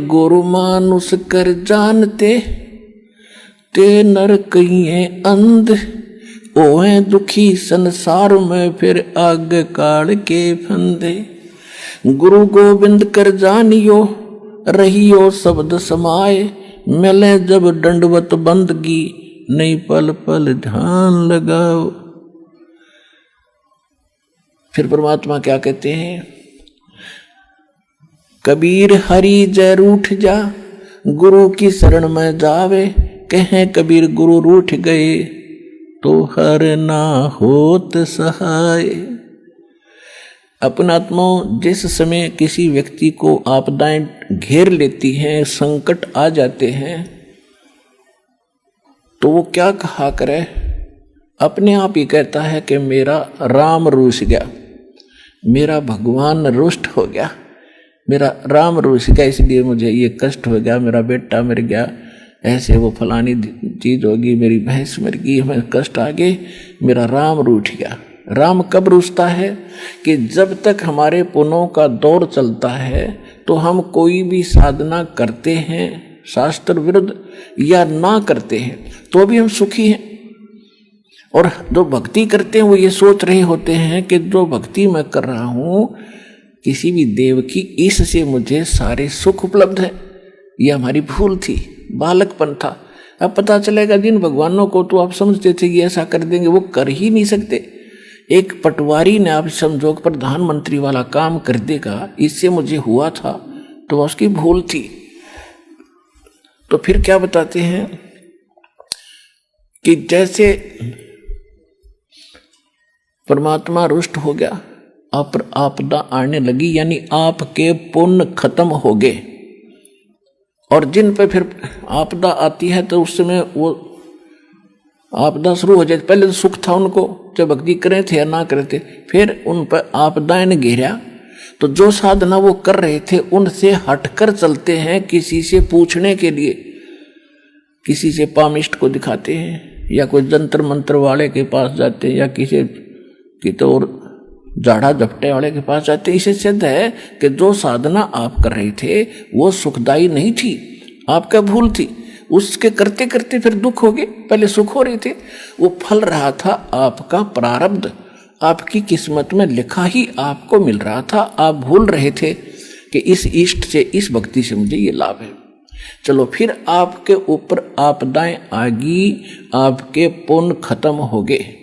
गुरु मानुष कर जानते ते नर कहिए अंध, ओए दुखी संसार में फिर आगे काल के फंदे। गुरु गोविंद कर जानियो रहियो शब्द समाए, मिले जब दंडवत बंदगी नहीं पल पल ध्यान लगाओ। फिर परमात्मा क्या कहते हैं, कबीर हरि जय रूठ जा, गुरु की शरण में जावे, कहें कबीर गुरु रूठ गए तो हर ना होत सहाय। अपनात्माओं, जिस समय किसी व्यक्ति को आपदाएं घेर लेती हैं, संकट आ जाते हैं, तो वो क्या कहा करे, अपने आप ही कहता है कि मेरा राम रूठ गया, मेरा भगवान रुष्ट हो गया, मेरा राम रूठ गया, इसलिए मुझे ये कष्ट हो गया, मेरा बेटा मर गया, ऐसे वो फलानी चीज होगी, मेरी भैंस मर गई, हमें कष्ट आ गए, मेरा राम रूठ गया। राम कब रूठता है कि जब तक हमारे पुण्यों का दौर चलता है तो हम कोई भी साधना करते हैं शास्त्र विरुद्ध या ना करते हैं तो भी हम सुखी हैं, और जो भक्ति करते हैं वो ये सोच रहे होते हैं कि जो भक्ति मैं कर रहा हूँ किसी भी देव की, इससे मुझे सारे सुख उपलब्ध है। ये हमारी भूल थी, बालकपन था। अब पता चलेगा जिन भगवानों को तो आप समझते थे कि ऐसा कर देंगे, वो कर ही नहीं सकते। एक पटवारी ने आप समझो प्रधानमंत्री वाला काम कर देगा, इससे मुझे हुआ था, तो उसकी भूल थी। तो फिर क्या बताते हैं कि जैसे परमात्मा रुष्ट हो गया, आपदा आने लगी, यानी आपके पुण्य खत्म हो गए, और जिन पे फिर आपदा आती है तो उस समय वो आपदा शुरू हो जाए। पहले तो सुख था उनको, जब भक्ति करे थे या ना करे थे, फिर उन पर आपदाएं ने घेरा, तो जो साधना वो कर रहे थे उनसे हटकर चलते हैं, किसी से पूछने के लिए, किसी से पामिष्ट को दिखाते हैं, या कोई जंतर मंत्र वाले के पास जाते हैं, या किसी की तो और झाड़ा झपटे वाले के पास जाते। इसे सिद्ध है कि जो साधना आप कर रहे थे वो सुखदायी नहीं थी, आपका भूल थी, उसके करते करते फिर दुख हो गए। पहले सुख हो रहे थे, वो फल रहा था आपका प्रारब्ध, आपकी किस्मत में लिखा ही आपको मिल रहा था। आप भूल रहे थे कि इस इष्ट से, इस भक्ति से मुझे ये लाभ है। चलो फिर आपके ऊपर आपदाएं आ गई, आपके पुण्य खत्म हो गए।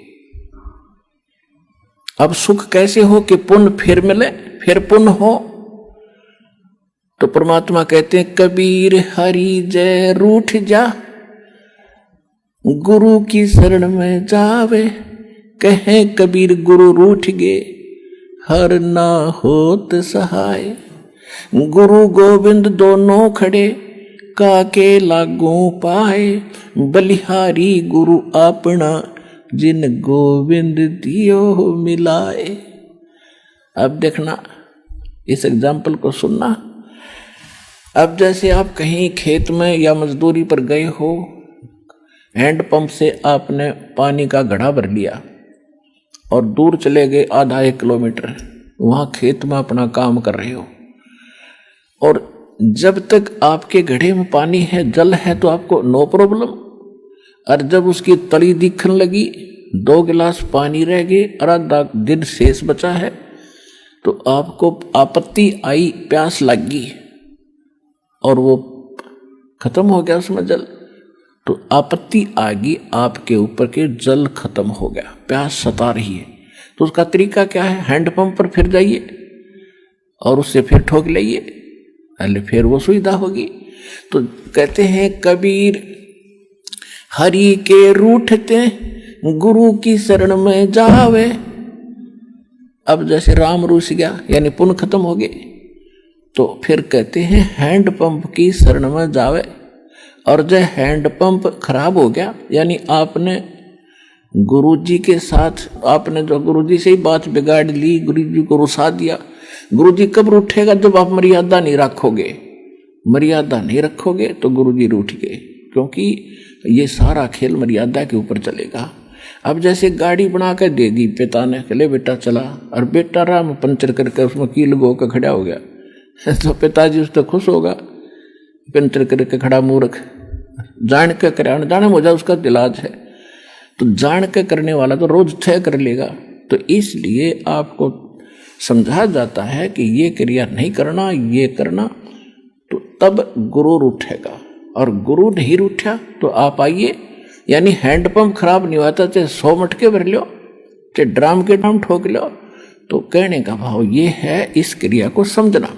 अब सुख कैसे हो कि पुण्य फिर मिले, फिर पुण्य हो। तो परमात्मा कहते हैं कबीर हरि जय रूठ जा, गुरु की शरण में जावे, कहें कबीर गुरु रूठ गए हर ना होत सहाय। गुरु गोविंद दोनों खड़े काके लागू पाए, बलिहारी गुरु अपना जिन गोविंद दियो मिलाए। अब देखना, इस एग्जाम्पल को सुनना। अब जैसे आप कहीं खेत में या मजदूरी पर गए हो, हैंडपंप से आपने पानी का घड़ा भर लिया और दूर चले गए आधा 1 किलोमीटर, वहां खेत में अपना काम कर रहे हो, और जब तक आपके घड़े में पानी है, जल है, तो आपको नो प्रॉब्लम। और जब उसकी तली दिखने लगी, 2 गिलास पानी रह गए और आधा दिन शेष बचा है, तो आपको आपत्ति आई, प्यास लग गई और वो खत्म हो गया उसमें जल, तो आपत्ति आ गई आपके ऊपर के, जल खत्म हो गया, प्यास सता रही है। तो उसका तरीका क्या है, हैंडपंप पर फिर जाइए और उससे फिर ठोक लाइए, पहले फिर वो सुविधा होगी। तो कहते हैं कबीर हरि के रूठते गुरु की शरण में जावे। अब जैसे राम रूठ गया, यानी पुण्य खत्म हो गए, तो फिर कहते हैं हैंडपंप की शरण में जावे। और जब हैंडपंप खराब हो गया, यानी आपने गुरुजी के साथ, आपने जो गुरुजी से ही बात बिगाड़ ली, गुरुजी को रुसा दिया। गुरुजी कब रूठेगा, जब आप मर्यादा नहीं रखोगे। मर्यादा नहीं रखोगे तो गुरुजी रूठ गए, क्योंकि ये सारा खेल मर्यादा के ऊपर चलेगा। अब जैसे गाड़ी बना कर दे दी पिता ने, ले बेटा चला, और बेटा राम पंचर करके उसमें कील गो का खड़ा हो गया, तो पिताजी उस पर खुश होगा पिंतर करके खड़ा मूर्ख, जान के करे अनजाने में हो जाए उसका इलाज है। तो जान के करने वाला तो रोज तय कर लेगा। तो इसलिए आपको समझाया जाता है कि ये क्रिया नहीं करना, ये करना, तो तब गुरु रूठेगा। और गुरु नहीं रूठा तो आप आइए, यानी हैंडपंप खराब नहीं होता, चाहे 100 मटके भर लो, चाहे ड्राम के ड्राम ठोक लो। तो कहने का भाव ये है इस क्रिया को समझना।